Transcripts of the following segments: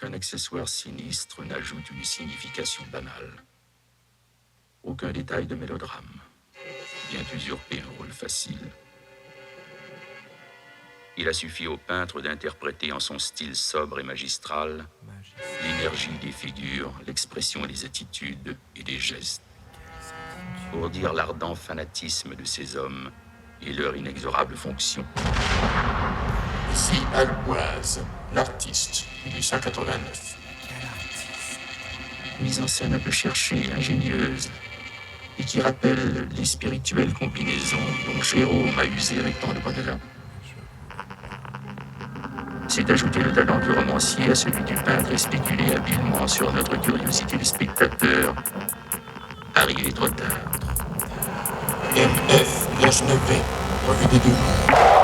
aucun accessoire sinistre n'ajoute une signification banale. Aucun détail de mélodrame vient usurper un rôle facile. Il a suffi au peintre d'interpréter en son style sobre et magistral l'énergie des figures, l'expression des attitudes et des gestes, pour dire l'ardent fanatisme de ces hommes et leur inexorable fonction. Ici Alboise, l'artiste, 1889. Mise en scène un peu cherchée, ingénieuse, et qui rappelle les spirituelles combinaisons dont Jérôme a usé avec tant de bonheur. C'est ajouter le talent du romancier à celui du peintre et spéculer habilement sur notre curiosité de spectateur. Arrivé trop tard. MF, H9V, revue des deux mondes.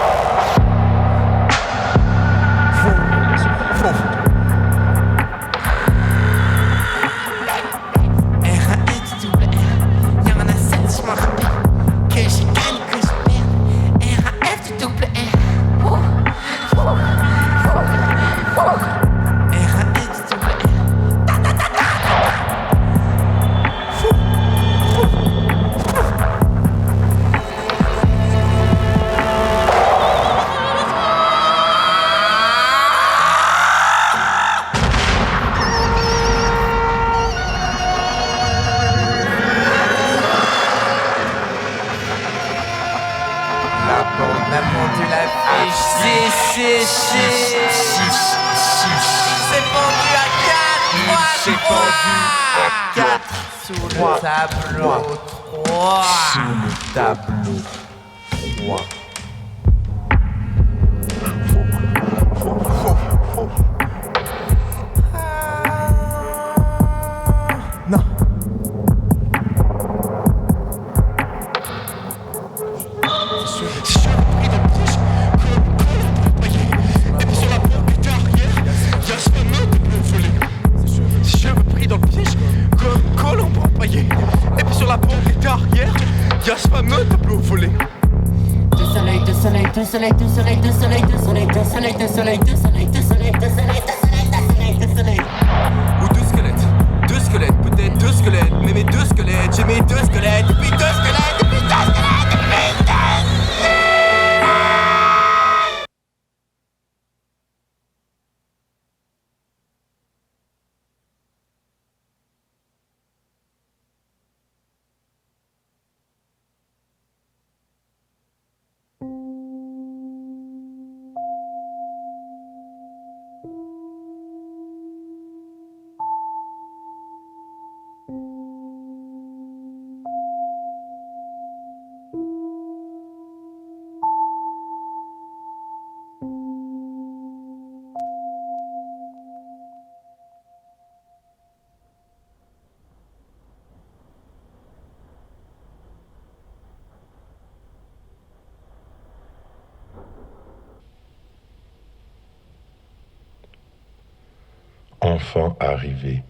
Enfin arrivé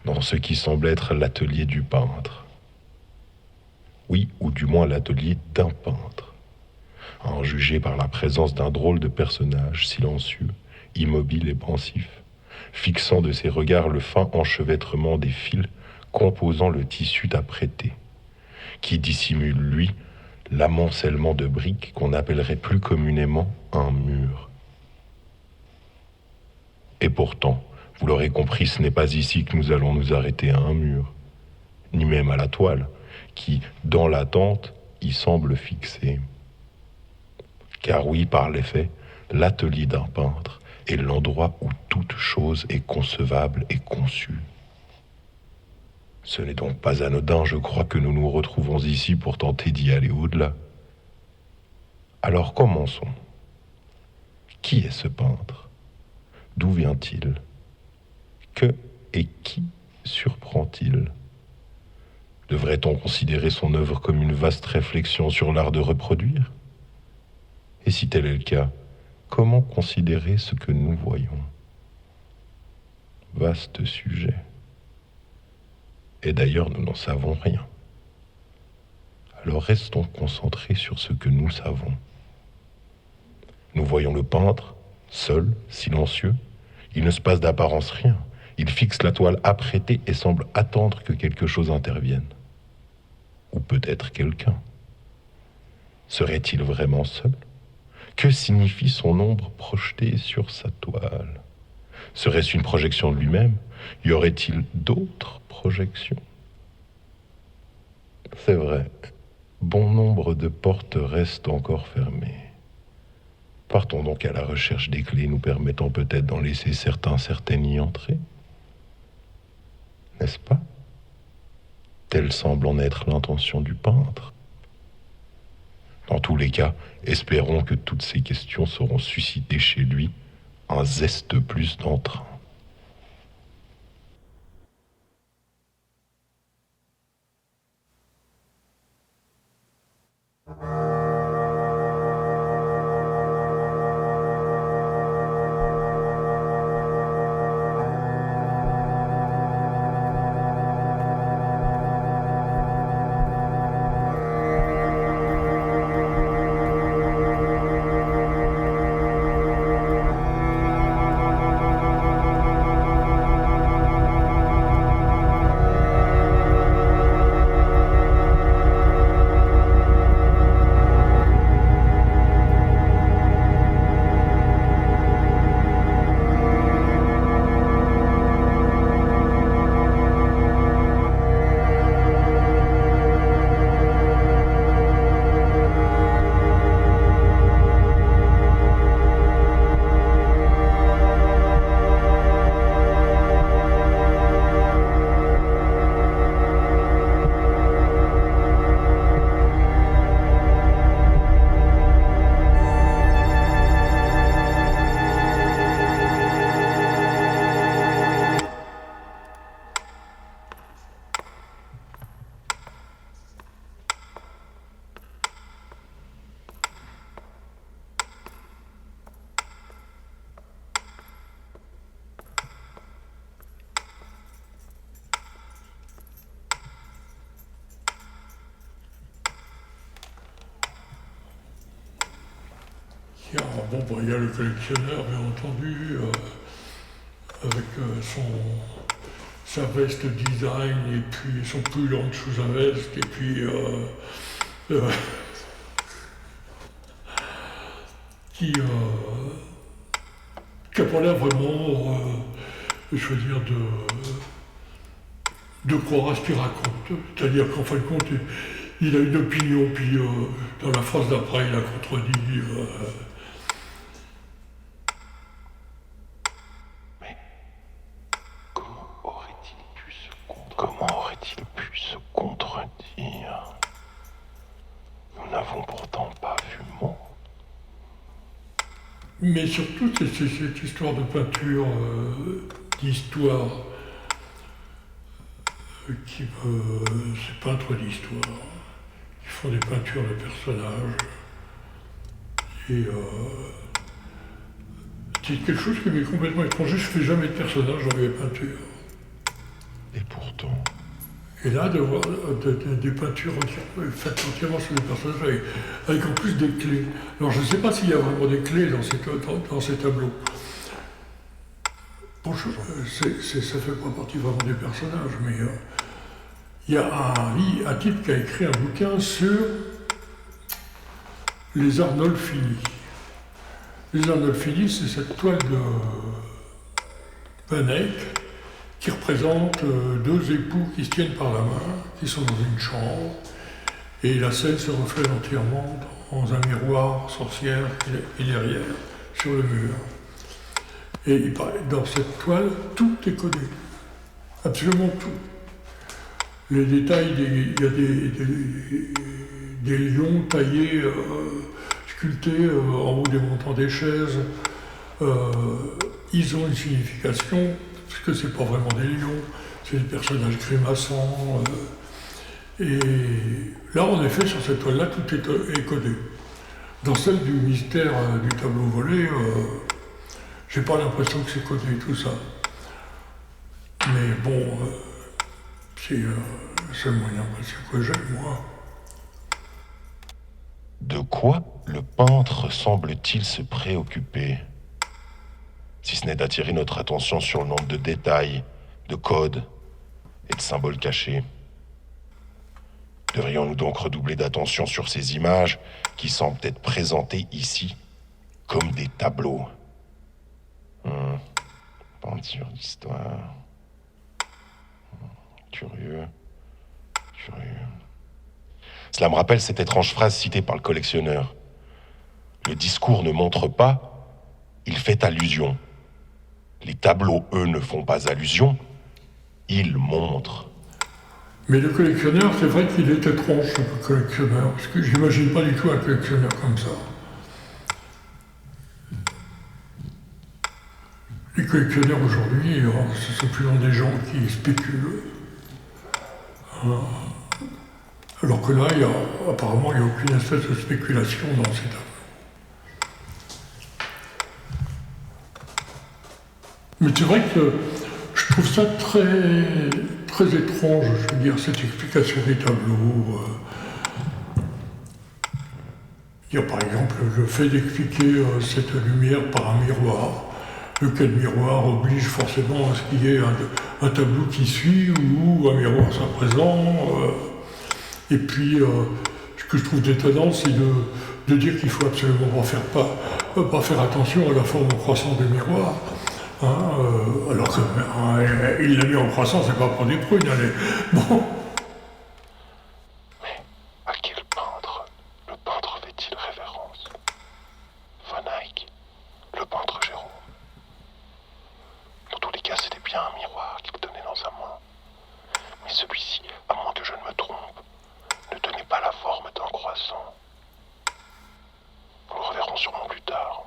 dans ce qui semble être l'atelier du peintre. Oui, ou du moins l'atelier d'un peintre. À en juger par la présence d'un drôle de personnage silencieux, immobile et pensif, fixant de ses regards le fin enchevêtrement des fils composant le tissu apprêté, qui dissimule, lui, l'amoncellement de briques qu'on appellerait plus communément un mur. Et pourtant, vous l'aurez compris, ce n'est pas ici que nous allons nous arrêter à un mur, ni même à la toile, qui, dans l'attente, y semble fixée. Car oui, par les faits, l'atelier d'un peintre est l'endroit où toute chose est concevable et conçue. Ce n'est donc pas anodin, je crois, que nous nous retrouvons ici pour tenter d'y aller au-delà. Alors commençons. Qui est ce peintre ? D'où vient-il ? Que et qui surprend-il ? Devrait-on considérer son œuvre comme une vaste réflexion sur l'art de reproduire ? Et si tel est le cas, comment considérer ce que nous voyons ? Vaste sujet. Et d'ailleurs, nous n'en savons rien. Alors restons concentrés sur ce que nous savons. Nous voyons le peintre, seul, silencieux. Il ne se passe d'apparence rien. Il fixe la toile apprêtée et semble attendre que quelque chose intervienne. Ou peut-être quelqu'un. Serait-il vraiment seul ? Que signifie son ombre projetée sur sa toile ? Serait-ce une projection de lui-même ? Y aurait-il d'autres projections ? C'est vrai, bon nombre de portes restent encore fermées. Partons donc à la recherche des clés nous permettant peut-être d'en laisser certaines y entrer. N'est-ce pas ? Telle semble en être l'intention du peintre. Dans tous les cas, espérons que toutes ces questions sauront susciter chez lui un zeste plus d'entrain. Il y a le collectionneur, bien entendu, avec sa veste design et puis son pull en dessous sa veste et puis qui n'a pas l'air vraiment, je veux dire, de croire à ce qu'il raconte. C'est-à-dire qu'en fin de compte, il a une opinion, puis dans la phrase d'après, il la contredit. Comment aurait-il pu se contredire ? Nous n'avons pourtant pas vu mot. Mais surtout, c'est cette histoire de peinture, d'histoire, ces peintres d'histoire, qui font des peintures de personnages. Et c'est quelque chose qui m'est complètement étranger. Je ne fais jamais de personnages dans mes peintures. Et pourtant... Et là, de voir des peintures faites entièrement sur des personnages avec en plus des clés. Alors je ne sais pas s'il y a vraiment des clés dans ces tableaux. Bon, ça ne fait pas partie vraiment des personnages, mais il y a un type qui a écrit un bouquin sur les Arnolfini. Les Arnolfini, c'est cette toile de Van Eyck qui représente deux époux qui se tiennent par la main, qui sont dans une chambre, et la scène se reflète entièrement dans un miroir sorcière qui est derrière, sur le mur. Et dans cette toile, tout est codé, absolument tout. Les détails, il y a des lions taillés, sculptés en haut des montants des chaises. Ils ont une signification, parce que c'est pas vraiment des lions, c'est des personnages grimaçants. Et là, en effet, sur cette toile-là, tout est codé. Dans celle du mystère du tableau volé, j'ai pas l'impression que c'est codé tout ça. Mais bon, c'est le moyen que j'ai, moi. De quoi le peintre semble-t-il se préoccuper ? si ce n'est d'attirer notre attention sur le nombre de détails, de codes et de symboles cachés. Devrions-nous donc redoubler d'attention sur ces images qui semblent être présentées ici comme des tableaux? Peinture d'histoire. Curieux. Cela me rappelle cette étrange phrase citée par le collectionneur. Le discours ne montre pas, il fait allusion. Les tableaux, eux, ne font pas allusion, ils montrent. Mais le collectionneur, c'est vrai qu'il est étrange, ce collectionneur, parce que j'imagine pas du tout un collectionneur comme ça. Les collectionneurs aujourd'hui, ce sont plus des gens qui spéculent. Alors que là, apparemment, il n'y a aucune espèce de spéculation dans ces tableaux. Mais c'est vrai que je trouve ça très, très étrange, je veux dire, cette explication des tableaux. Il y a par exemple le fait d'expliquer cette lumière par un miroir, lequel miroir oblige forcément à ce qu'il y ait un tableau qui suit ou un miroir soit présent. Et puis, ce que je trouve étonnant, c'est de dire qu'il faut absolument pas faire attention à la forme croissante du miroir. Alors qu'il l'a mis en croissance, c'est pas pour des prunes, allez. Bon. Mais à quel peintre le peintre fait-il référence? Van Eyck, le peintre Jérôme. Dans tous les cas, c'était bien un miroir qu'il tenait dans sa main. Mais celui-ci, à moins que je ne me trompe, ne tenait pas la forme d'un croissant. Nous le reverrons sûrement plus tard.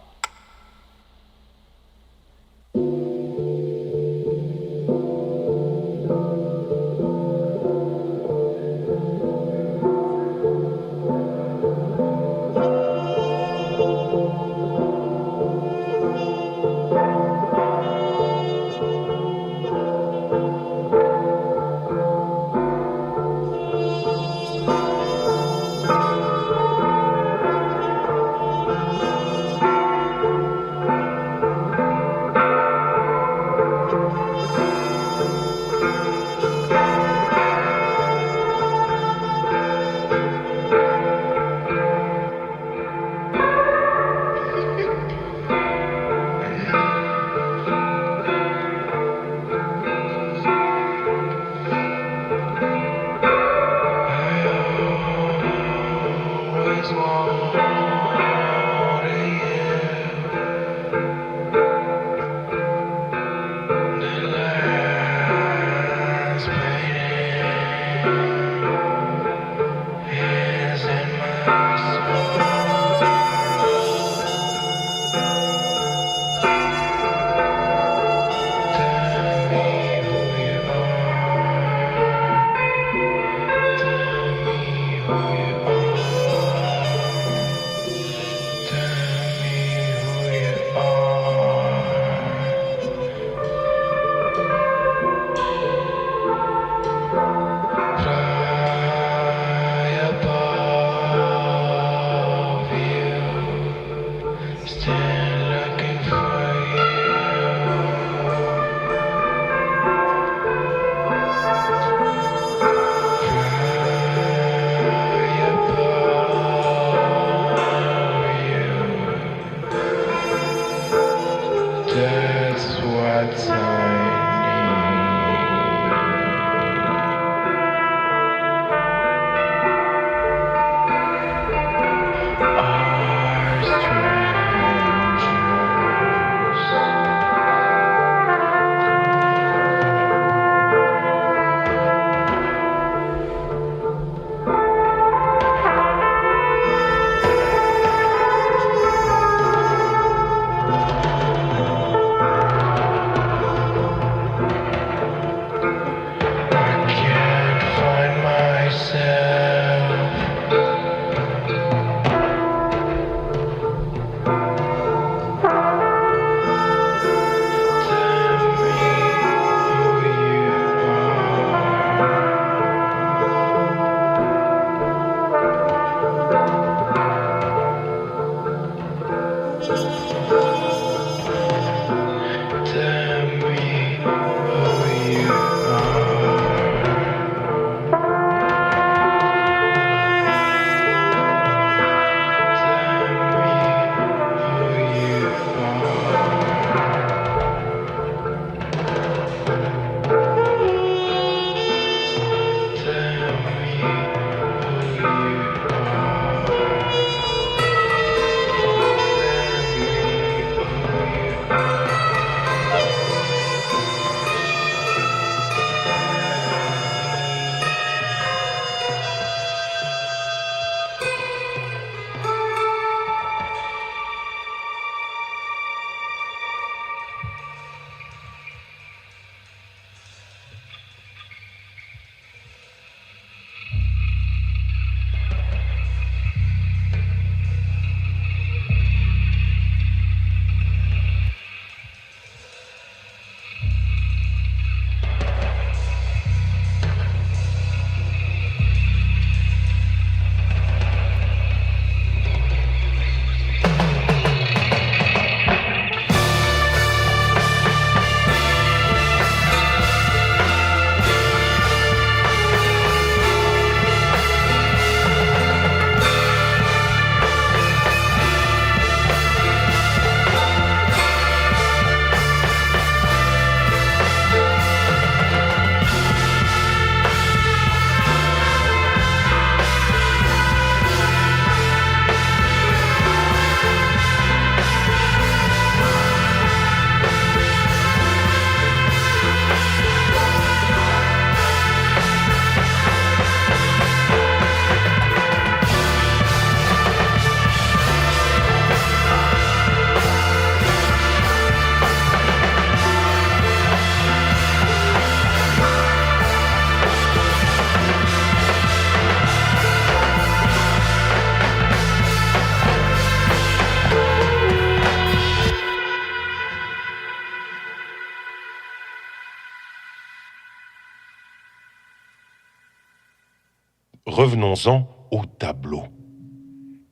Revenons-en au tableau.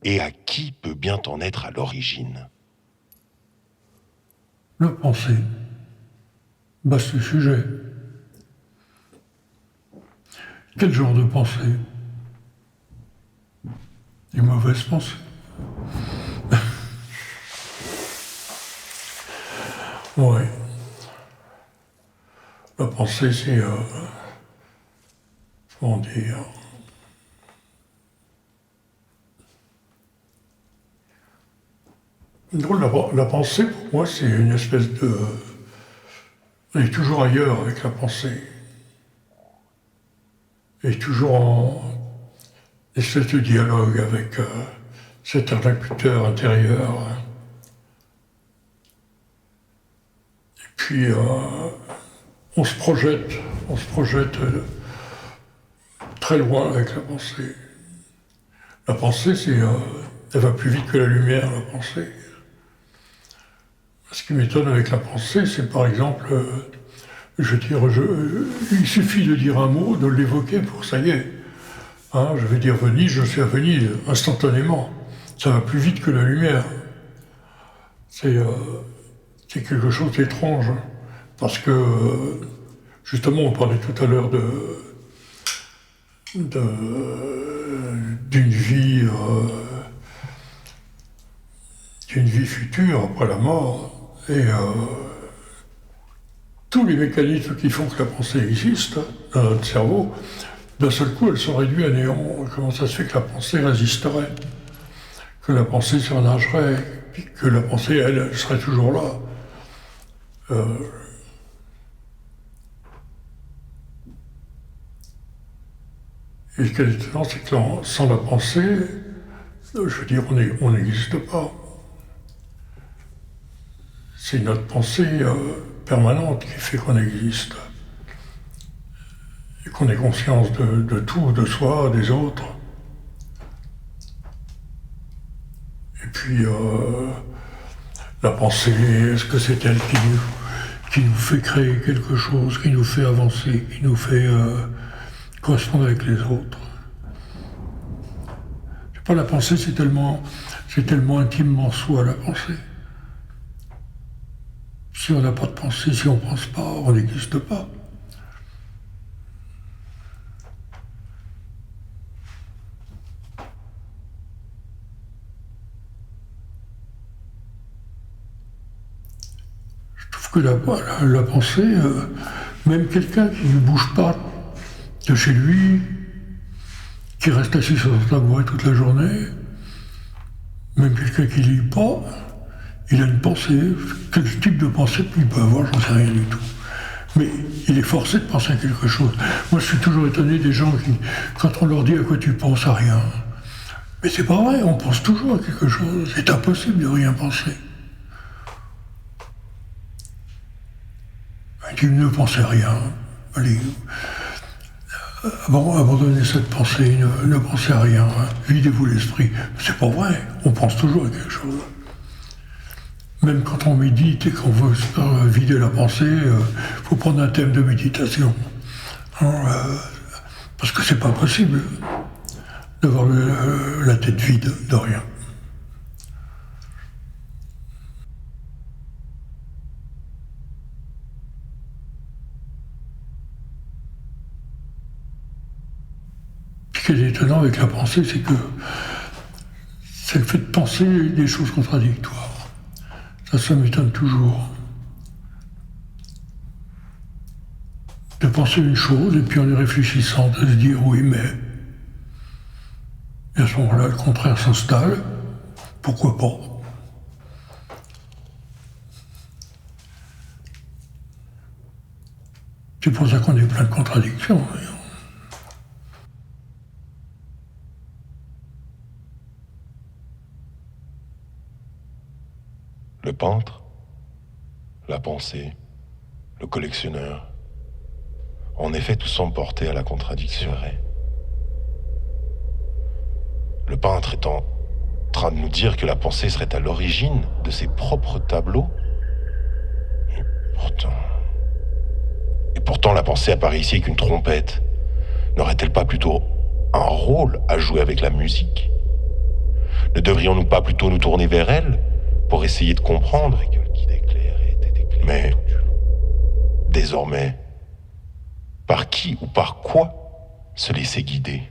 Et à qui peut bien en être à l'origine? La pensée. Vaste sujet. Quel genre de pensée? Des mauvaises pensées. Oui. La pensée, c'est... comment dire... La pensée, pour moi, c'est une espèce de... On est toujours ailleurs avec la pensée. Et toujours en espèce de dialogue avec cet interlocuteur intérieur. Et puis, on se projette très loin avec la pensée. La pensée, elle va plus vite que la lumière, la pensée. Ce qui m'étonne avec la pensée, c'est par exemple, il suffit de dire un mot, de l'évoquer pour ça y est. Hein, je vais dire Venise, je suis à Venise, instantanément. Ça va plus vite que la lumière. C'est quelque chose d'étrange. Parce que, justement, on parlait tout à l'heure d'une vie future après la mort. Et tous les mécanismes qui font que la pensée existe dans notre cerveau, d'un seul coup, elles sont réduites à néant. Comment ça se fait que la pensée résisterait? Que la pensée surnagerait? Que la pensée, elle serait toujours là? Et ce qui est étonnant, c'est que sans la pensée, je veux dire, on n'existe pas. C'est notre pensée permanente qui fait qu'on existe. Et qu'on ait conscience de tout, de soi, des autres. Et puis, la pensée, est-ce que c'est elle qui nous fait créer quelque chose, qui nous fait avancer, qui nous fait correspondre avec les autres? Je sais pas, la pensée, c'est tellement intimement soi, la pensée. Si on n'a pas de pensée, si on ne pense pas, on n'existe pas. Je trouve que la pensée, même quelqu'un qui ne bouge pas de chez lui, qui reste assis sur son tabouret toute la journée, même quelqu'un qui ne lit pas, il a une pensée. Quel type de pensée il peut avoir, j'en sais rien du tout. Mais il est forcé de penser à quelque chose. Moi, je suis toujours étonné des gens qui, quand on leur dit à quoi tu penses, à rien. Mais c'est pas vrai, on pense toujours à quelque chose. C'est impossible de rien penser. Il dit, ne pensez à rien. Allez, abandonnez cette pensée, ne pensez à rien. Videz-vous l'esprit. C'est pas vrai, on pense toujours à quelque chose. Même quand on médite et qu'on veut se vider la pensée, faut prendre un thème de méditation. Parce que c'est pas possible d'avoir la tête vide de rien. Ce qui est étonnant avec la pensée, c'est que c'est le fait de penser des choses contradictoires. Ça m'étonne toujours. De penser une chose et puis en y réfléchissant, de se dire oui mais. Et à ce moment-là, le contraire s'installe. Pourquoi pas? C'est pour ça qu'on est plein de contradictions. Le peintre, la pensée, le collectionneur, en effet, tous sont portés à la contradiction. Le peintre est en train de nous dire que la pensée serait à l'origine de ses propres tableaux. Et pourtant, la pensée apparaît ici avec une trompette. N'aurait-elle pas plutôt un rôle à jouer avec la musique. Ne devrions-nous pas plutôt nous tourner vers elle pour essayer de comprendre? Mais désormais, par qui ou par quoi se laisser guider?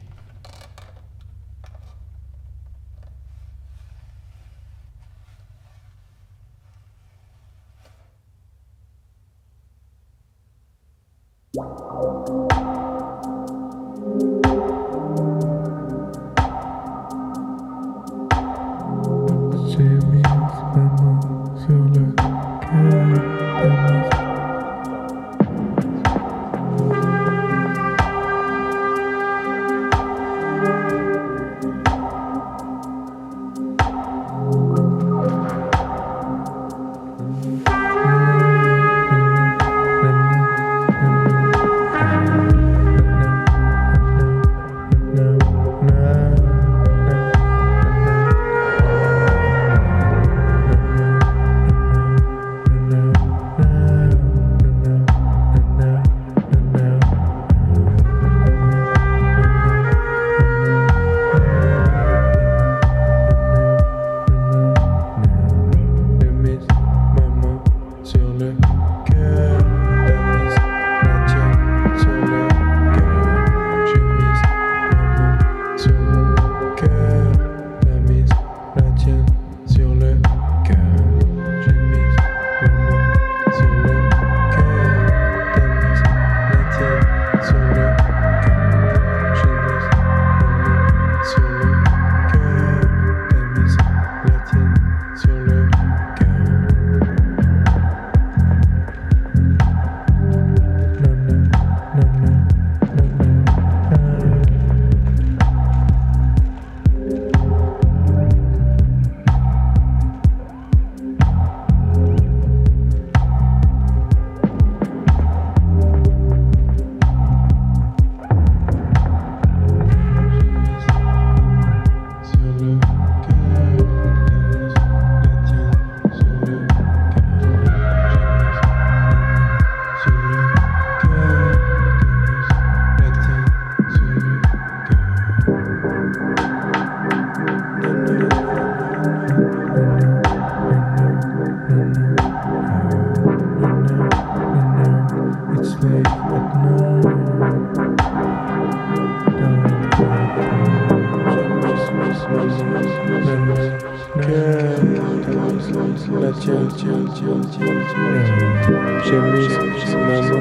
J'ai mis ma main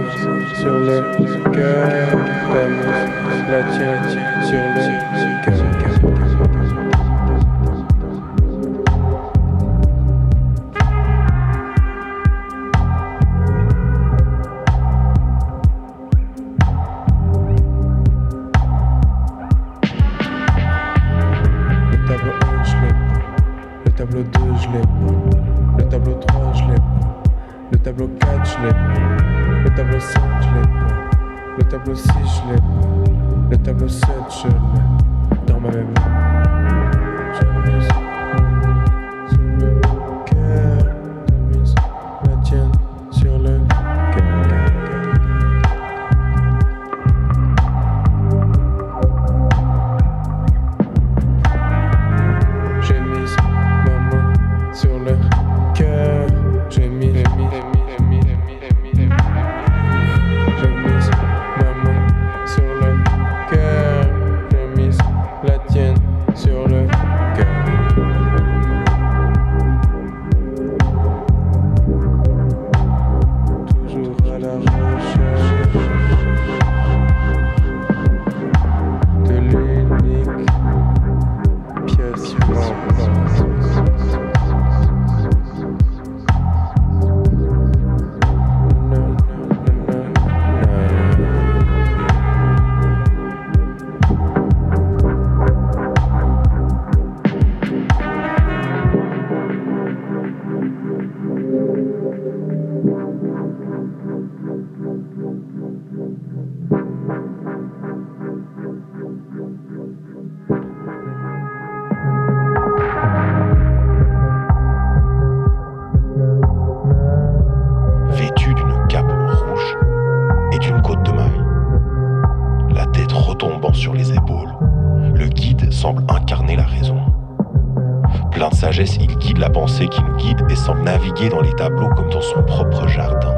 sur le cœur, ta main, la tienne sur le cœur. tableau 2, je l'ai pas. Le tableau 3, je l'ai pas. Le tableau 4, je l'ai pas. Le tableau 5, je l'ai pas. Le tableau 6, je l'ai pas. Le tableau 7, je l'ai dans ma mémoire. J'ai mis sur le cœur. T'as mis la tienne sur le cœur. J'ai mis ma main sur le cœur. J'ai mis ma main sur le cœur. J'ai mis la tienne épaules. Le guide semble incarner la raison. Plein de sagesse, il guide la pensée qui nous guide et semble naviguer dans les tableaux comme dans son propre jardin.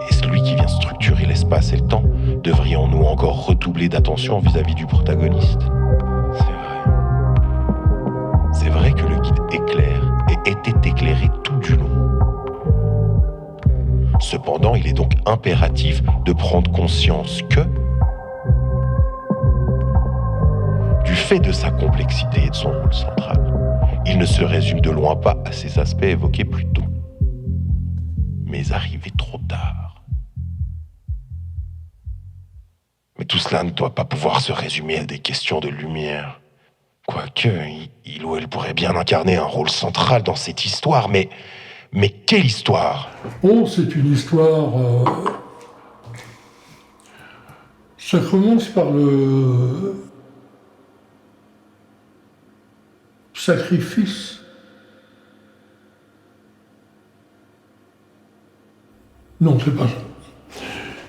Et celui qui vient structurer l'espace et le temps, devrions-nous encore redoubler d'attention vis-à-vis du protagoniste ? C'est vrai. C'est vrai que le guide éclaire et était éclairé tout du long. Cependant, il est donc impératif de prendre conscience que, du fait de sa complexité et de son rôle central, il ne se résume de loin pas à ces aspects évoqués plus tôt, mais arrivé trop tard. Mais tout cela ne doit pas pouvoir se résumer à des questions de lumière. Quoique, il ou elle pourrait bien incarner un rôle central dans cette histoire, mais quelle histoire ? Oh, c'est une histoire... Ça commence par le sacrifice. Non, c'est pas ça.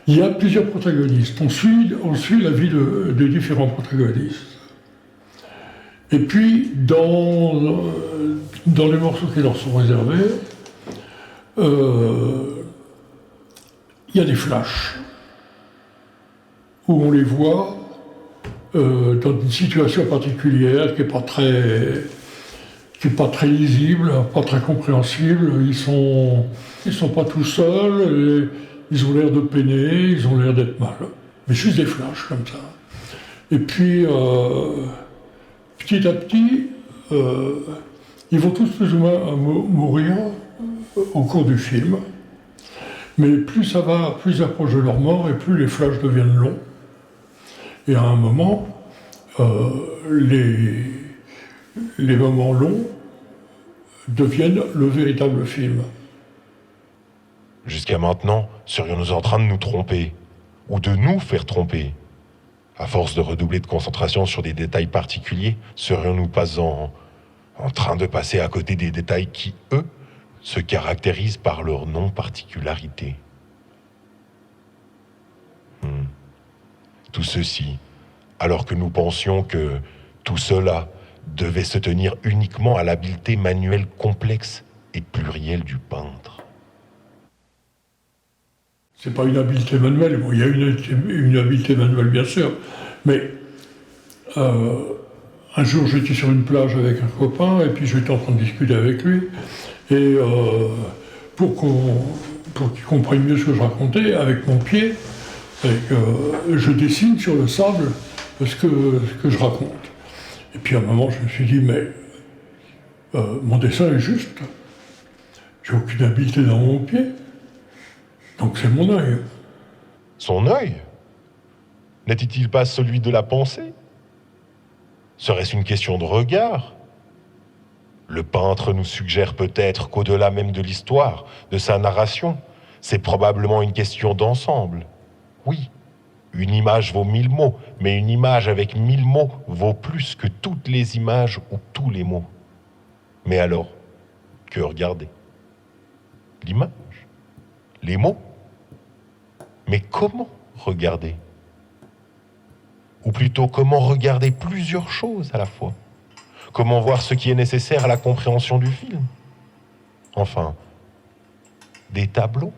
Il y a plusieurs protagonistes. On suit la vie de différents protagonistes. Et puis, dans les morceaux qui leur sont réservés, il y a des flashs où on les voit dans une situation particulière qui n'est pas très lisible, pas très compréhensible. Ils sont pas tout seuls, ils ont l'air de peiner, ils ont l'air d'être mal. Mais juste des flashs comme ça. Et puis, petit à petit, ils vont tous plus ou moins mourir au cours du film. Mais plus ça va, plus ils approchent de leur mort et plus les flashs deviennent longs. Et à un moment, les moments longs deviennent le véritable film. Jusqu'à maintenant, serions-nous en train de nous tromper, ou de nous faire tromper ? À force de redoubler de concentration sur des détails particuliers, serions-nous pas en train de passer à côté des détails qui, eux, se caractérisent par leur non-particularité ? Tout ceci, alors que nous pensions que tout cela devait se tenir uniquement à l'habileté manuelle complexe et plurielle du peintre. C'est pas une habileté manuelle, bon, il y a une habileté manuelle bien sûr, mais un jour j'étais sur une plage avec un copain et puis j'étais en train de discuter avec lui et pour qu'il comprenne mieux ce que je racontais, avec mon pied, je dessine sur le sable ce que je raconte. Et puis à un moment je me suis dit mais mon dessin est juste, j'ai aucune habileté dans mon pied. Donc c'est mon œil. Son œil ? N'était-il pas celui de la pensée ? Serait-ce une question de regard ? Le peintre nous suggère peut-être qu'au-delà même de l'histoire, de sa narration, c'est probablement une question d'ensemble. Oui, une image vaut 1000 mots, mais une image avec 1000 mots vaut plus que toutes les images ou tous les mots. Mais alors, que regarder ? L'image ? Les mots ? Mais comment regarder ? Ou plutôt, comment regarder plusieurs choses à la fois ? Comment voir ce qui est nécessaire à la compréhension du film ? Enfin, des tableaux ?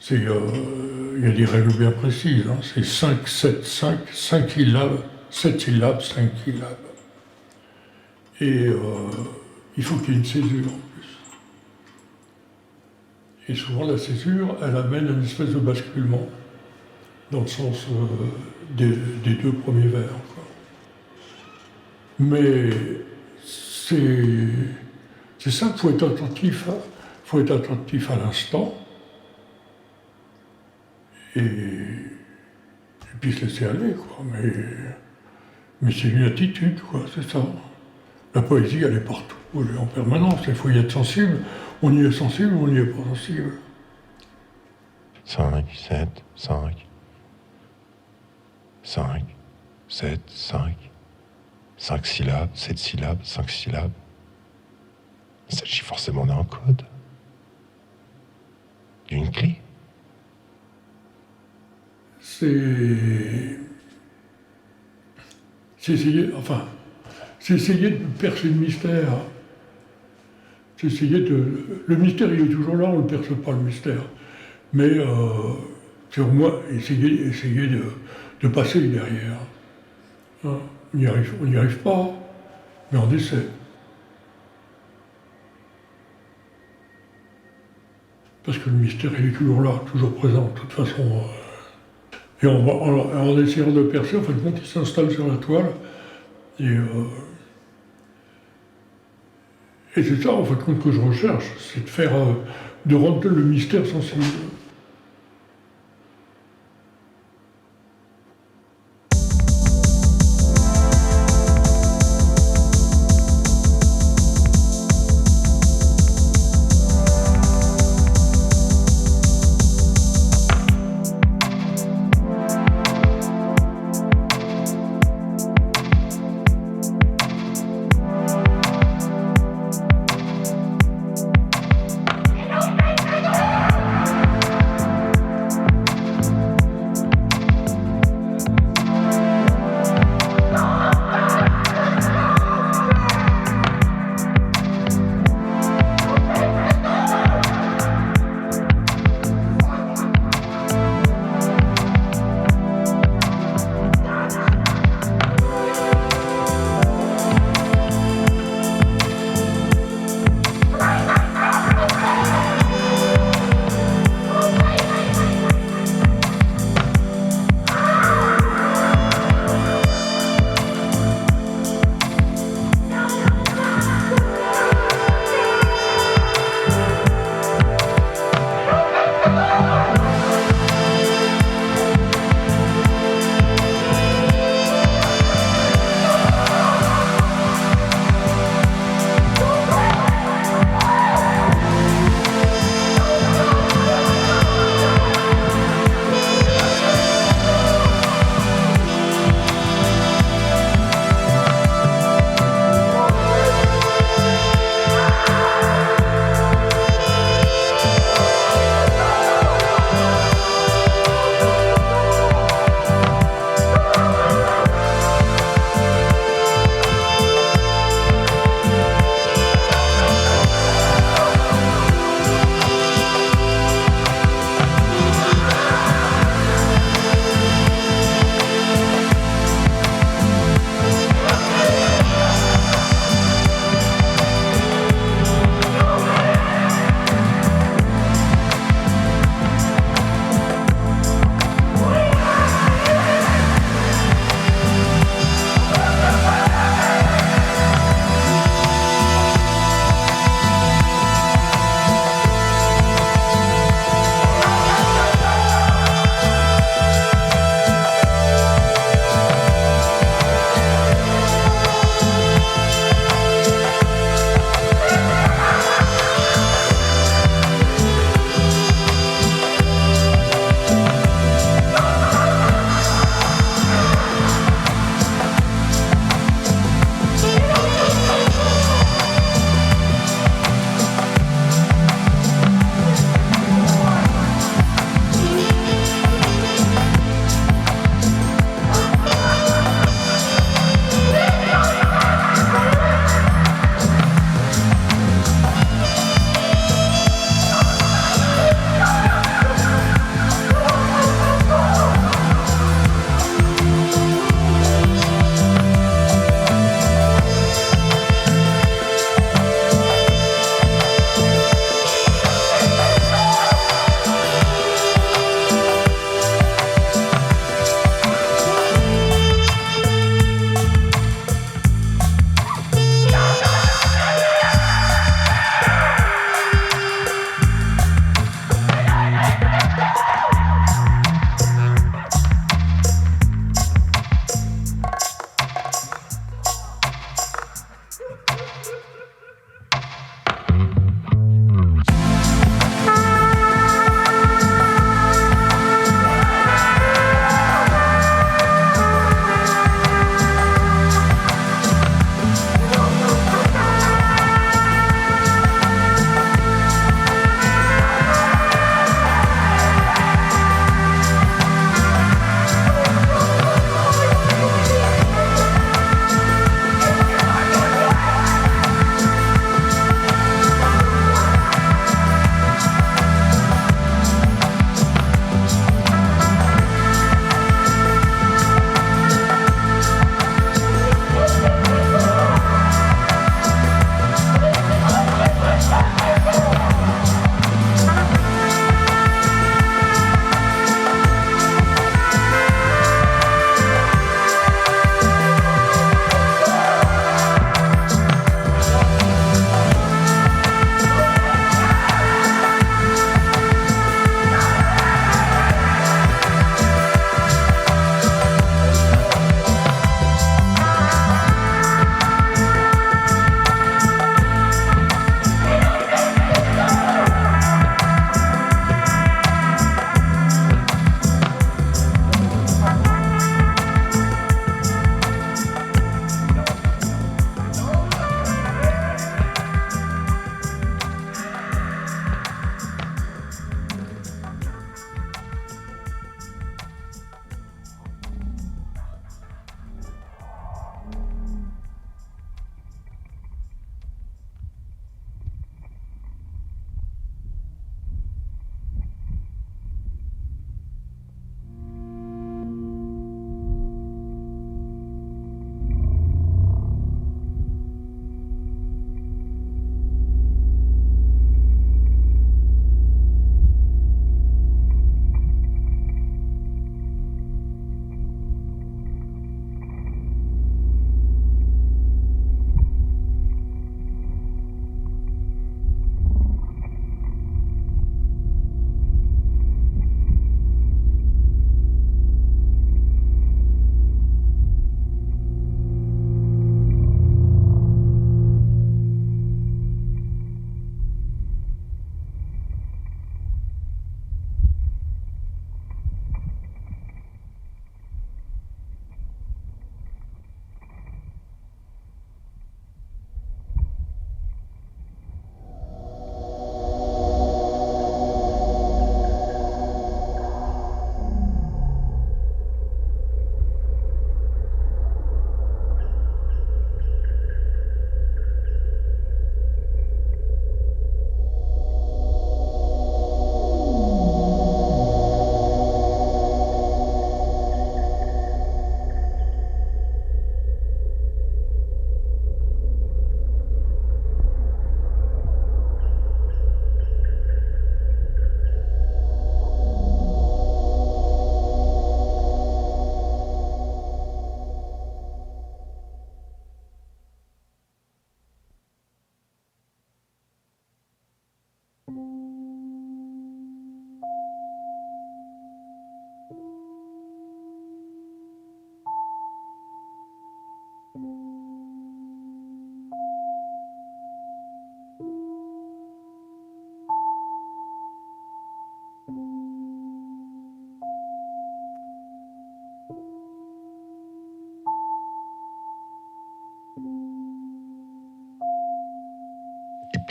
Il y a des règles bien précises, hein. C'est 5, 7, 5 syllabes, 7 syllabes, 5 syllabes. Et il faut qu'il y ait une césure en plus. Et souvent la césure, elle amène à une espèce de basculement dans le sens des deux premiers vers, quoi. Mais c'est ça qu'il faut être attentif, hein. Faut être attentif à l'instant et puis se laisser aller, quoi. Mais c'est une attitude, quoi, c'est ça. La poésie, elle est partout, elle est en permanence. Il faut y être sensible. On y est sensible ou on n'y est pas sensible. 5, 7, 5. 5, 7, 5. 5 syllabes, 7 syllabes, 5 syllabes. Il s'agit forcément d'un code. D'une clé. c'est essayer de percer le mystère. Le mystère, il est toujours là, on ne le perce pas, le mystère. Mais c'est au moins essayer de passer derrière. Hein, on n'y arrive pas, mais on essaie. Parce que le mystère, il est toujours là, toujours présent, de toute façon. Et en essayant de percer, en fin de compte, il s'installe sur la toile. Et c'est ça, en fin de compte, que je recherche, c'est de rendre le mystère sensible.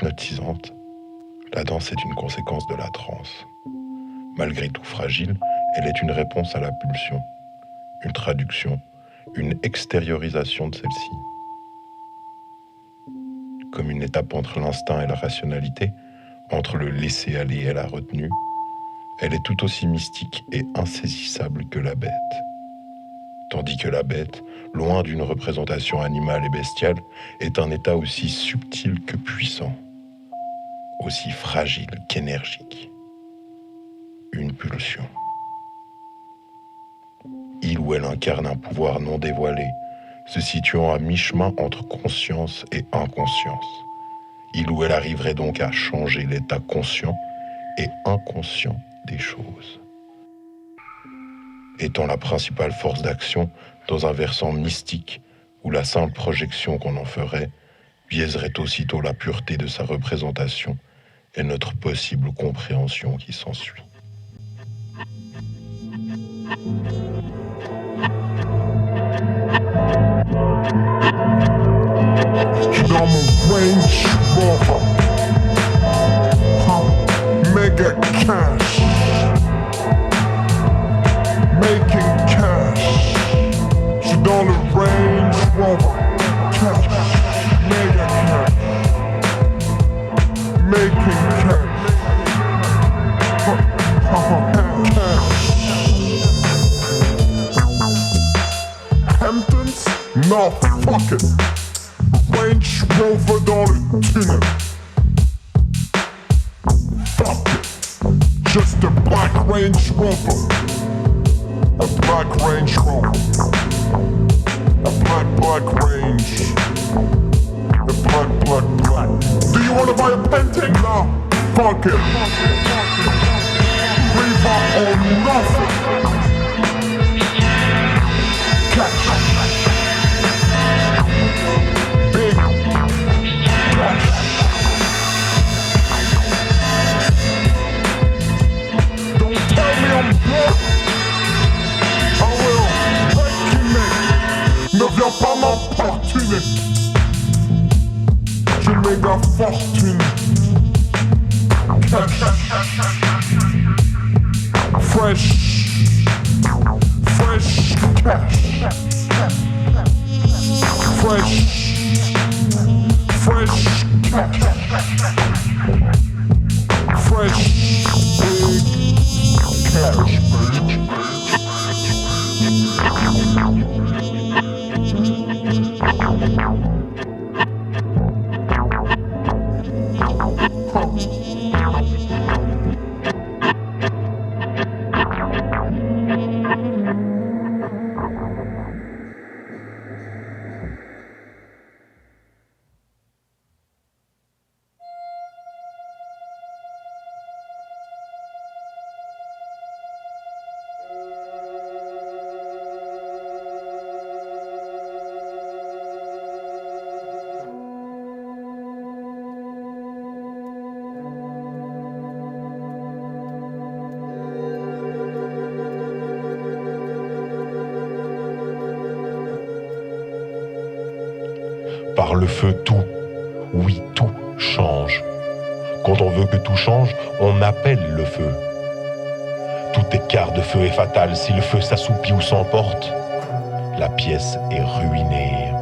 hypnotisante, la danse est une conséquence de la transe. Malgré tout fragile, elle est une réponse à la pulsion, une traduction, une extériorisation de celle-ci. Comme une étape entre l'instinct et la rationalité, entre le laisser-aller et la retenue, elle est tout aussi mystique et insaisissable que la bête. Tandis que la bête, loin d'une représentation animale et bestiale, est un état aussi subtil que puissant, aussi fragile qu'énergique. Une pulsion. Il ou elle incarne un pouvoir non dévoilé, se situant à mi-chemin entre conscience et inconscience. Il ou elle arriverait donc à changer l'état conscient et inconscient des choses. Étant la principale force d'action dans un versant mystique où la simple projection qu'on en ferait biaiserait aussitôt la pureté de sa représentation et notre possible compréhension qui s'ensuit. Dans mon Range Rover, mega cash, making cash. J'suis dans le Range Rover, cash, mega cash, making cash, cash. Hamptons? No, fuck it. Range Rover dans le tunnel. Fuck it. Just a black Range Rover. A black Range Rover. A black Range. A black. Do you wanna buy a painting? No. Fuck it. Riva or nothing. Cash. Don't tell me I'm broke. I will break your neck. Ne viens pas m'importuner. J'ai méga fortune. Cash. Fresh cash. Fresh cash. Fresh big cash. Par le feu, tout, oui, tout change. Quand on veut que tout change, on appelle le feu. Tout écart de feu est fatal si le feu s'assoupit ou s'emporte. La pièce est ruinée.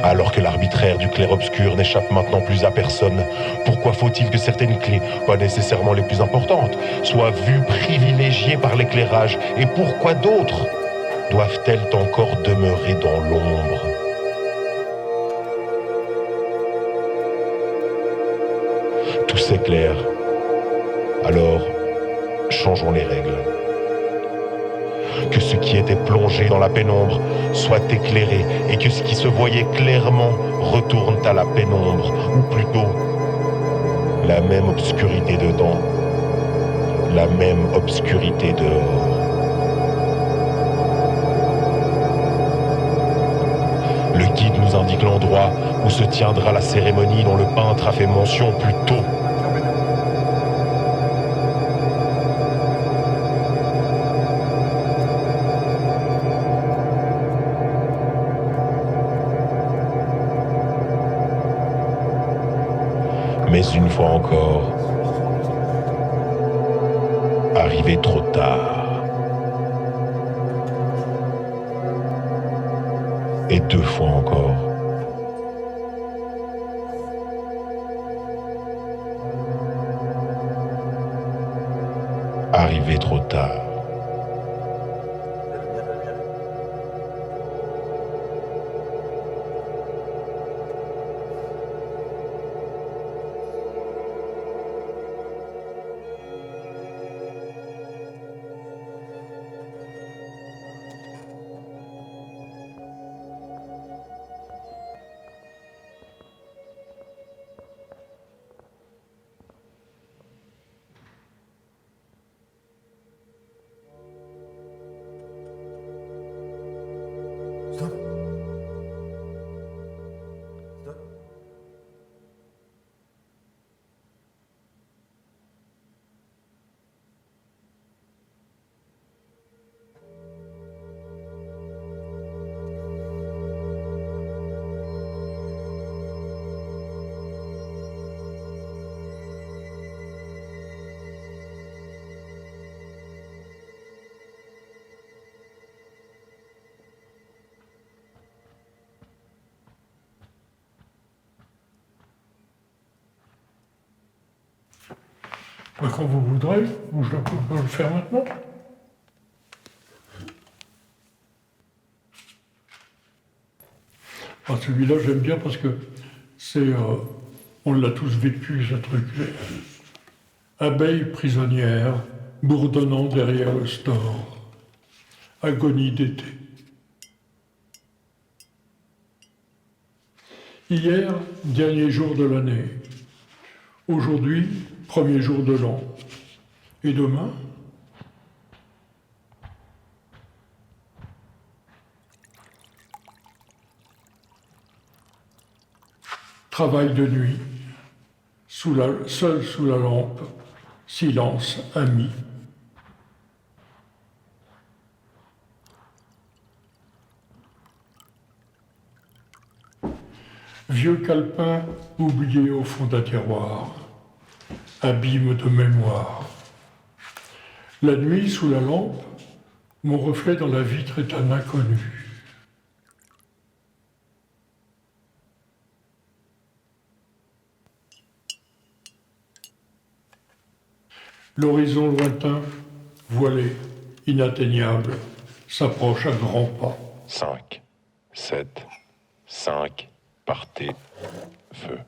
Alors que l'arbitraire du clair-obscur n'échappe maintenant plus à personne, pourquoi faut-il que certaines clés, pas nécessairement les plus importantes, soient vues privilégiées par l'éclairage, et pourquoi d'autres doivent-elles encore demeurer dans l'ombre? Tout s'éclaire. Alors, changeons les règles. Que ce qui était plongé dans la pénombre soit éclairé et que ce qui se voyait clairement retourne à la pénombre, ou plutôt la même obscurité dedans, la même obscurité dehors. Le guide nous indique l'endroit où se tiendra la cérémonie dont le peintre a fait mention plus tôt. une fois encore, arrivé trop tard. Et 2 fois encore. Arrivé trop tard. Quand vous voudrez, ou je peux le faire maintenant. Celui-là, j'aime bien parce que c'est, on l'a tous vécu, ce truc. Abeille prisonnière, bourdonnant derrière le store. Agonie d'été. Hier, dernier jour de l'année. Aujourd'hui, premier jour de l'an. Et demain? Travail de nuit, seul sous la lampe, silence ami. Vieux calepin oublié au fond d'un tiroir, abîme de mémoire. La nuit, sous la lampe, mon reflet dans la vitre est un inconnu. L'horizon lointain, voilé, inatteignable, s'approche à grands pas. 5, 7, 5, partez, feu.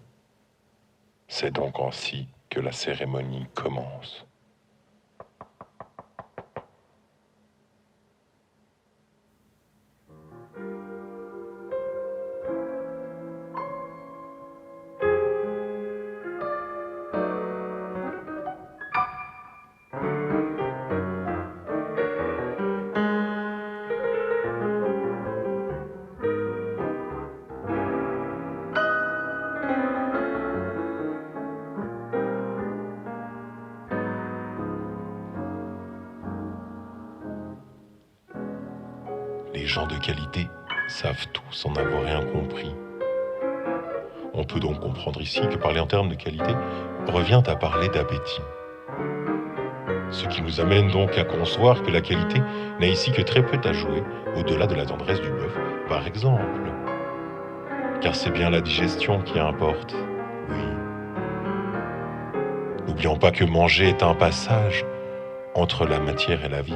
C'est donc ainsi que la cérémonie commence. Les gens de qualité savent tous en avoir rien compris. On peut donc comprendre ici que parler en termes de qualité revient à parler d'appétit. Ce qui nous amène donc à concevoir que la qualité n'a ici que très peu à jouer au-delà de la tendresse du bœuf, par exemple. Car c'est bien la digestion qui importe, oui. N'oublions pas que manger est un passage entre la matière et la vie.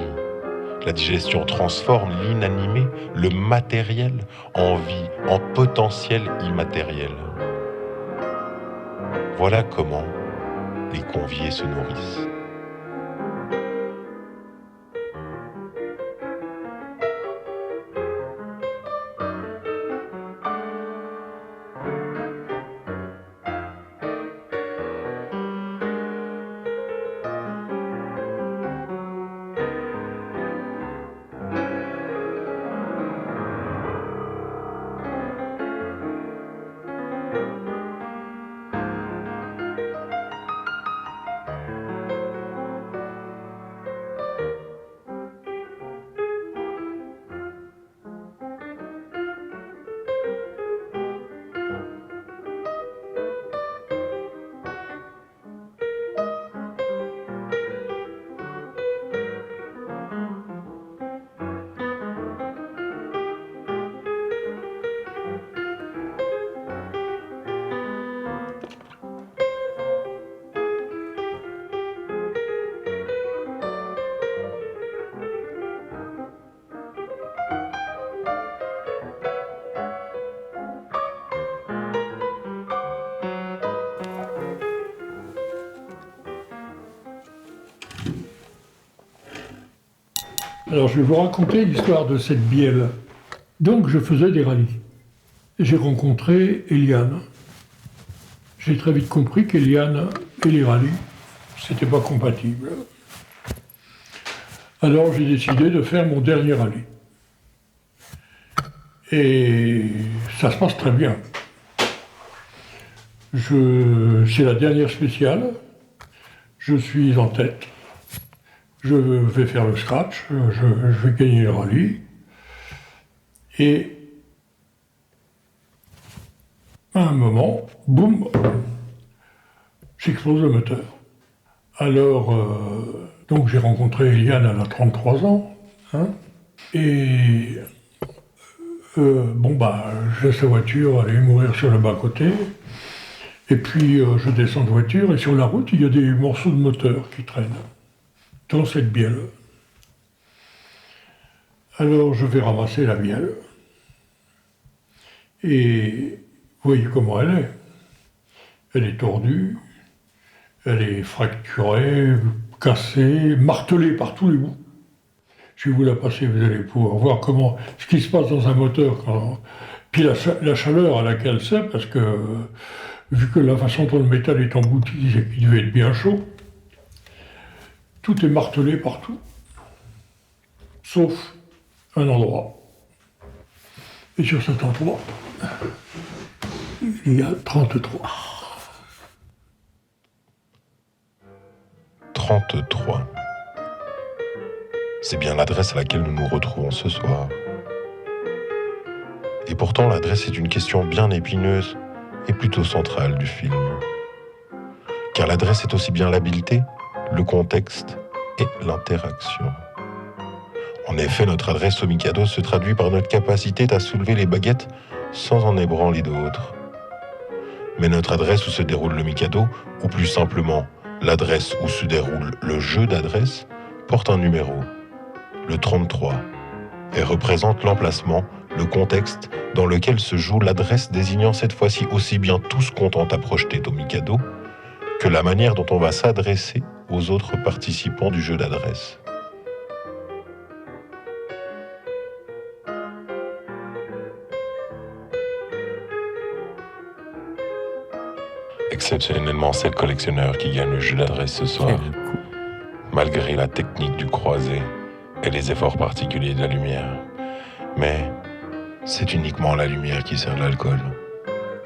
La digestion transforme l'inanimé, le matériel, en vie, en potentiel immatériel. Voilà comment les conviés se nourrissent. Alors, je vais vous raconter l'histoire de cette bielle. Donc, je faisais des rallyes. J'ai rencontré Eliane. J'ai très vite compris qu'Eliane et les rallyes, c'était pas compatible. Alors, j'ai décidé de faire mon dernier rallye. Et ça se passe très bien. C'est la dernière spéciale. Je suis en tête. Je vais faire le scratch. Je vais gagner le rallye. Et à un moment, boum, j'explose le moteur. Alors, donc j'ai rencontré Eliane, elle a 33 ans. Hein, et je laisse la voiture aller mourir sur le bas-côté. Et puis je descends de voiture et sur la route, il y a des morceaux de moteur qui traînent dans cette bielle. Alors je vais ramasser la bielle. Et vous voyez comment elle est. Elle est tordue, elle est fracturée, cassée, martelée par tous les bouts. Je vais vous la passer, vous allez pouvoir voir ce qui se passe dans un moteur. Puis la chaleur à laquelle c'est, parce que vu que la façon dont le métal est englouti, c'est qu'il devait être bien chaud, tout est martelé partout, sauf un endroit. Et sur cet endroit, il y a 33. 33. C'est bien l'adresse à laquelle nous nous retrouvons ce soir. Et pourtant, l'adresse est une question bien épineuse et plutôt centrale du film. Car l'adresse est aussi bien l'habileté, le contexte et l'interaction. En effet, notre adresse au Mikado se traduit par notre capacité à soulever les baguettes sans en ébranler d'autres. Mais notre adresse où se déroule le Mikado, ou plus simplement l'adresse où se déroule le jeu d'adresse, porte un numéro, le 33, et représente l'emplacement, le contexte dans lequel se joue l'adresse, désignant cette fois-ci aussi bien tout ce qu'on tente à projeter au Mikado que la manière dont on va s'adresser aux autres participants du jeu d'adresse. Exceptionnellement, c'est le collectionneur qui gagne le jeu d'adresse ce soir, malgré la technique du croisé et les efforts particuliers de la lumière. Mais c'est uniquement la lumière qui sert de l'alcool.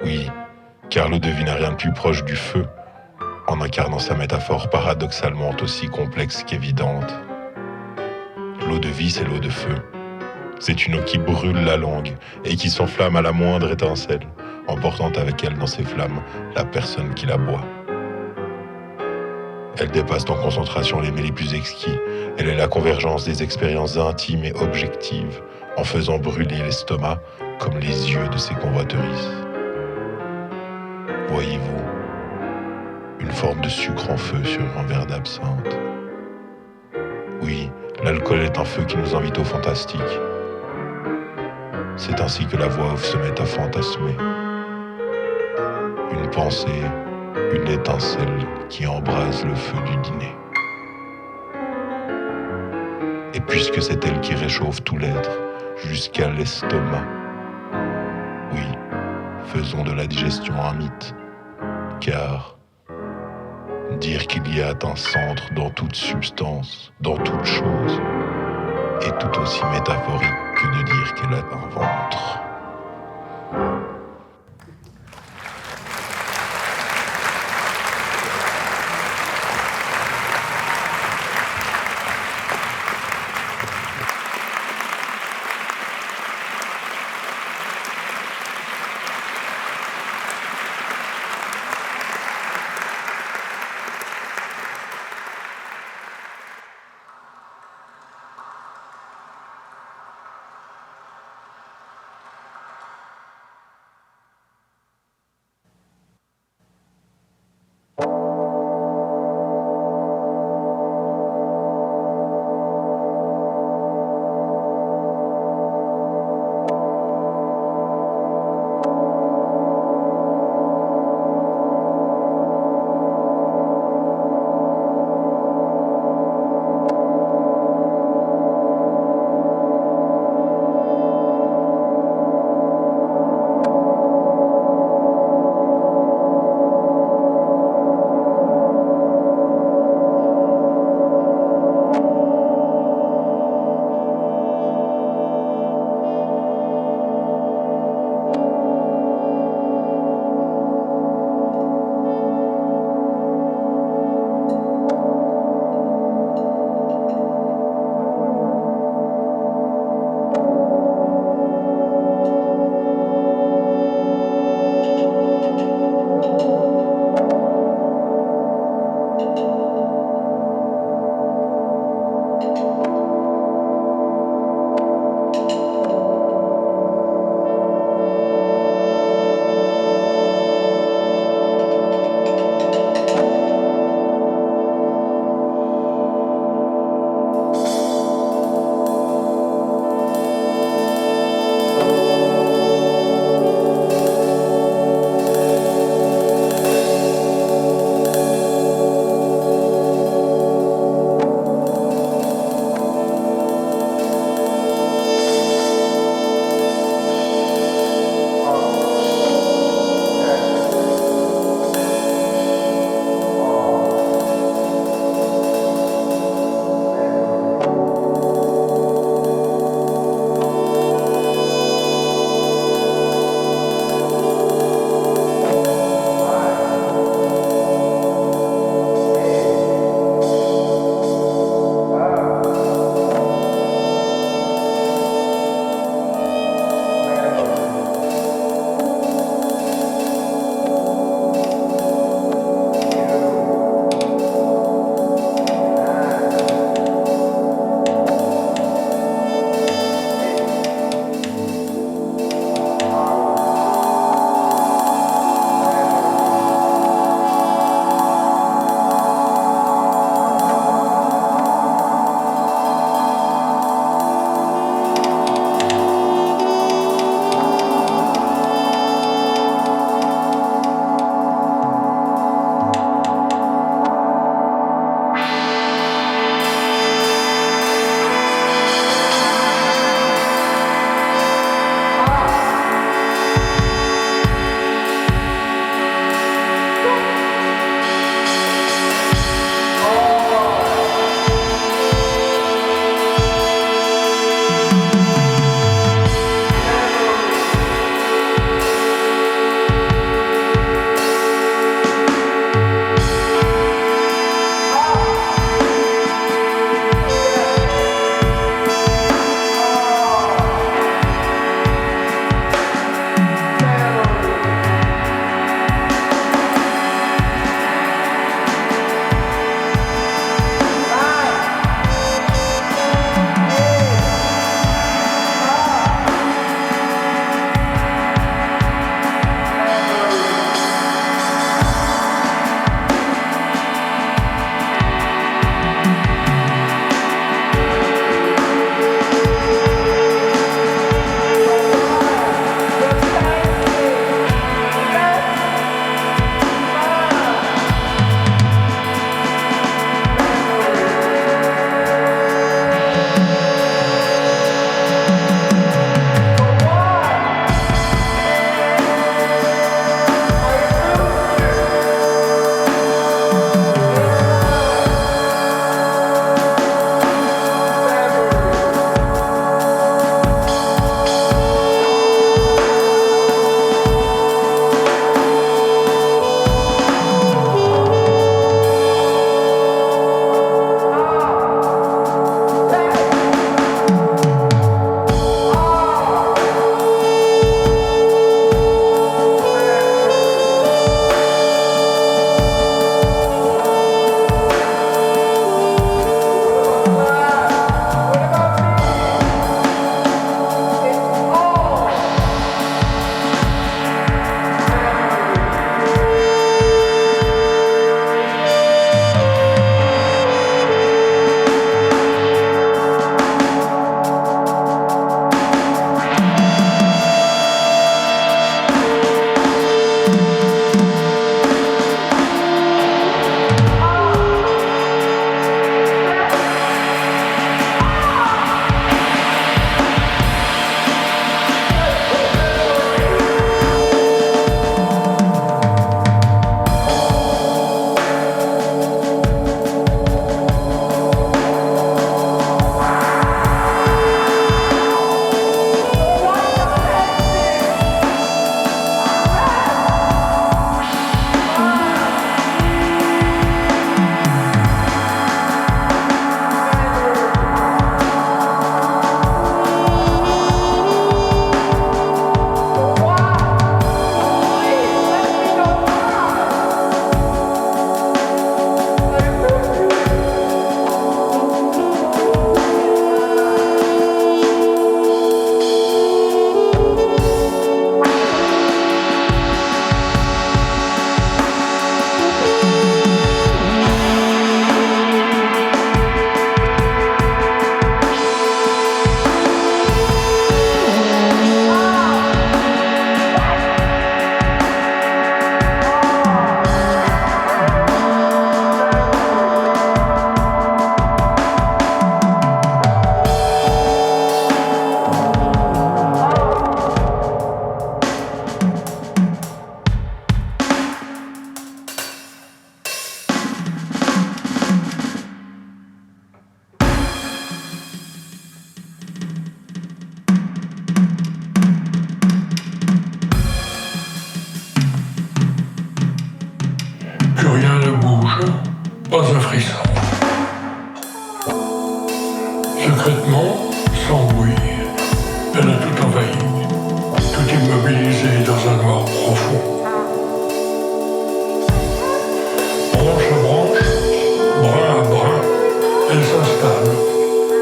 Oui, car l'eau de vie n'a rien de plus proche du feu, en incarnant sa métaphore paradoxalement aussi complexe qu'évidente. L'eau de vie, c'est l'eau de feu. C'est une eau qui brûle la langue et qui s'enflamme à la moindre étincelle, emportant avec elle dans ses flammes la personne qui la boit. Elle dépasse en concentration les mets les plus exquis. Elle est la convergence des expériences intimes et objectives, en faisant brûler l'estomac comme les yeux de ses convoiterisses. Voyez-vous, une forme de sucre en feu sur un verre d'absinthe. Oui, l'alcool est un feu qui nous invite au fantastique. C'est ainsi que la voix off se met à fantasmer. Une pensée, une étincelle qui embrase le feu du dîner. Et puisque c'est elle qui réchauffe tout l'être, jusqu'à l'estomac, oui, faisons de la digestion un mythe, car dire qu'il y a un centre dans toute substance, dans toute chose, est tout aussi métaphorique que de dire qu'elle a un ventre.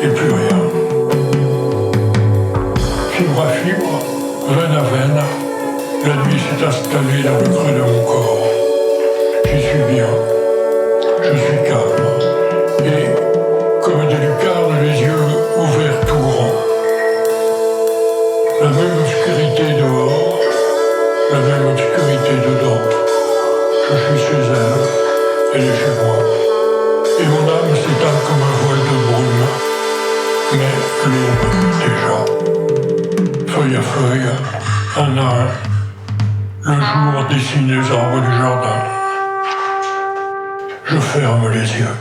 et plus rien. Fibre à fibre, veine à veine, la nuit s'est installée dans le creux de mon corps. J'y suis bien, je suis calme, et comme des lucarnes, les yeux ouverts tout grands. La même obscurité dehors, la même obscurité dedans. Je suis chez elle, elle est chez moi. Et mon âme s'étale comme un voile de brume. Mais l'aube déjà. Feuille à feuille, un à un, le jour dessine les arbres du jardin. Je ferme les yeux.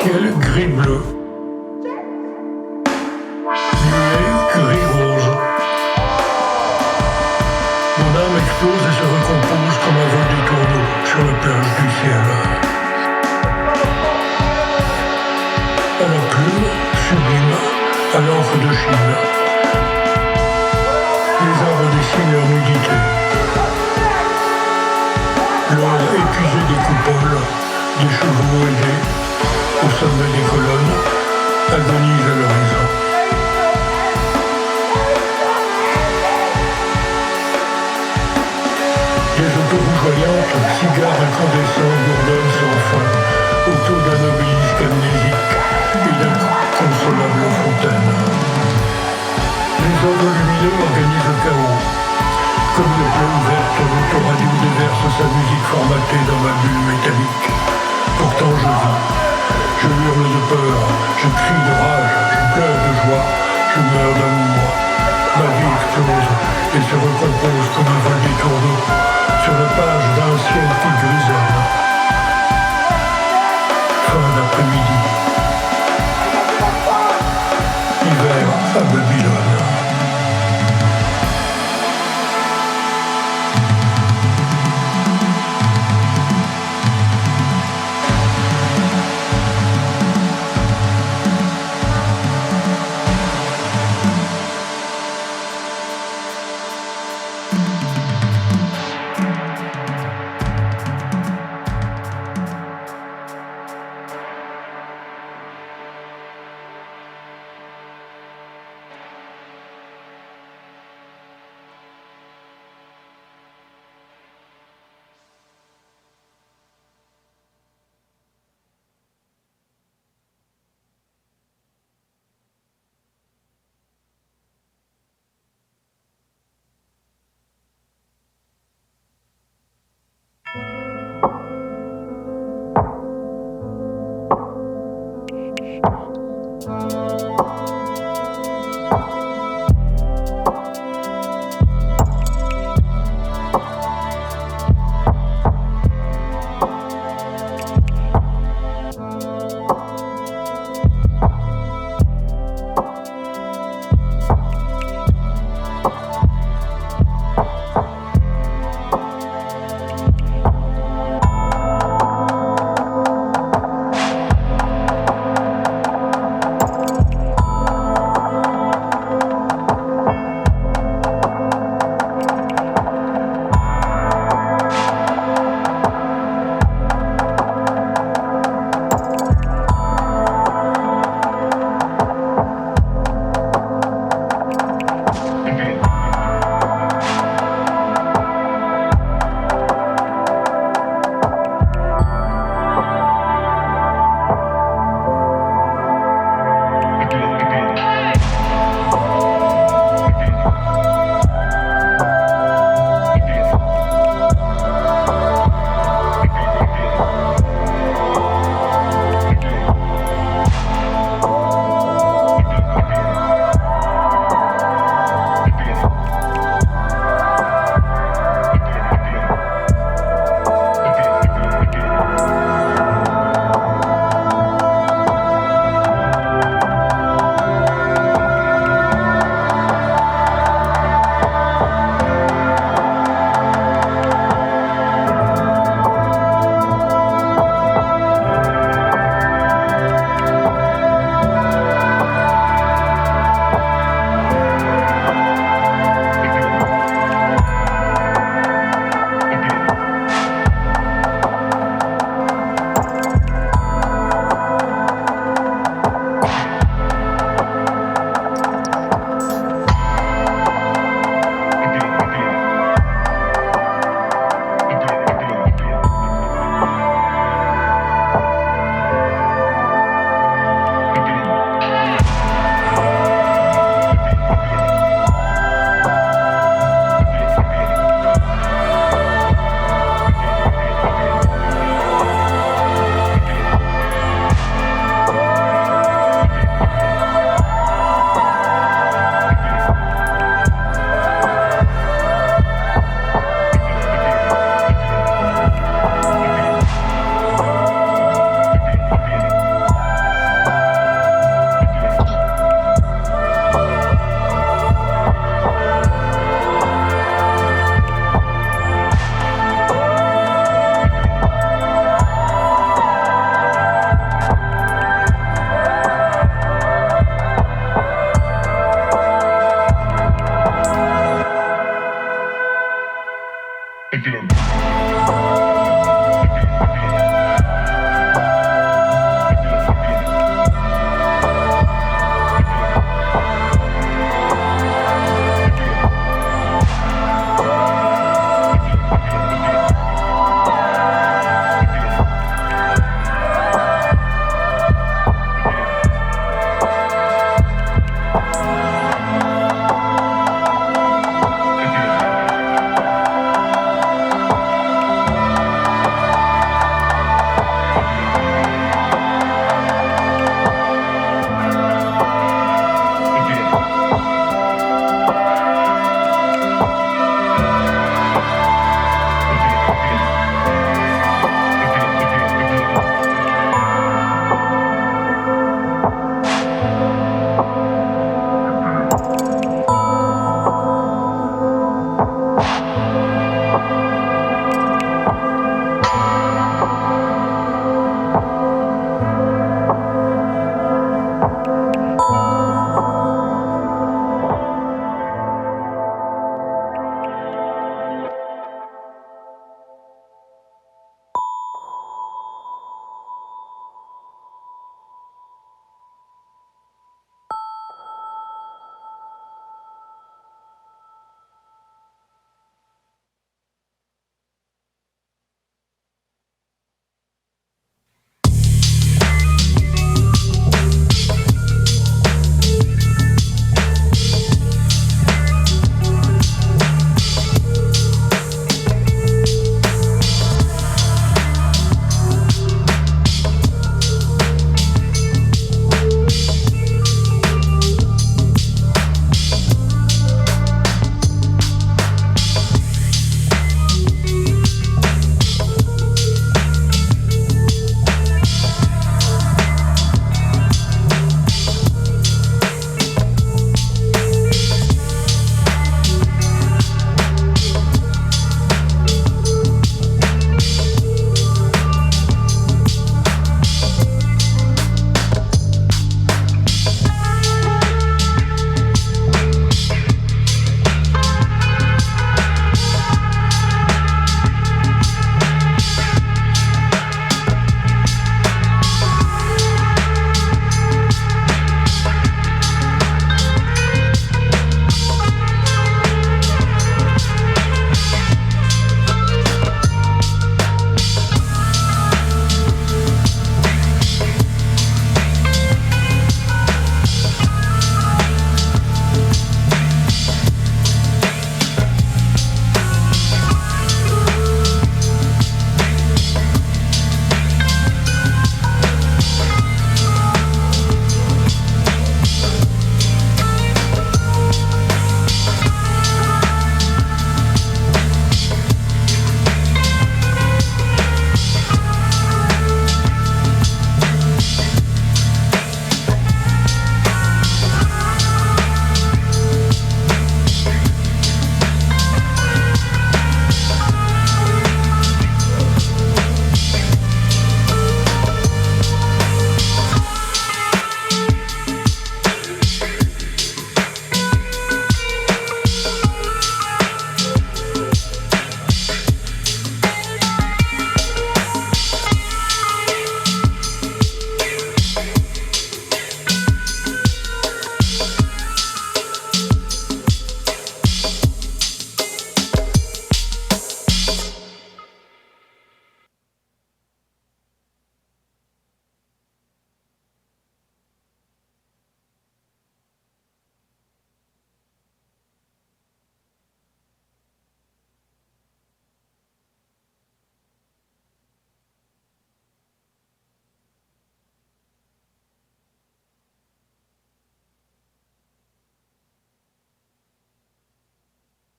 Ciel gris-bleu, nuée gris-rose. Mon âme explose et se recompose comme un vol des tourneaux sur la plage du ciel. À la plume, sublime, à l'encre de Chine. Les arbres dessinent leur nudité. L'or épuisé des coupoles, des chevaux ailés, au sommet des colonnes, agonise à l'horizon. Les autoroutes voyantes, cigares incandescents bourdonnent sans fin, autour d'un obélisque amnésique et d'inconsolables fontaines. Les ordres lumineux organisent le chaos. Comme une plaie ouverte, l'autoradio déverse sa musique formatée dans ma bulle métallique. Pourtant je vis. Je hurle de peur, je crie de rage, je pleure de joie, je meurs d'amour. Ma vie explose et se recompose comme un vol des tourneaux sur la page d'un ciel qui grisonne. Fin d'après-midi. Hiver à Babylone.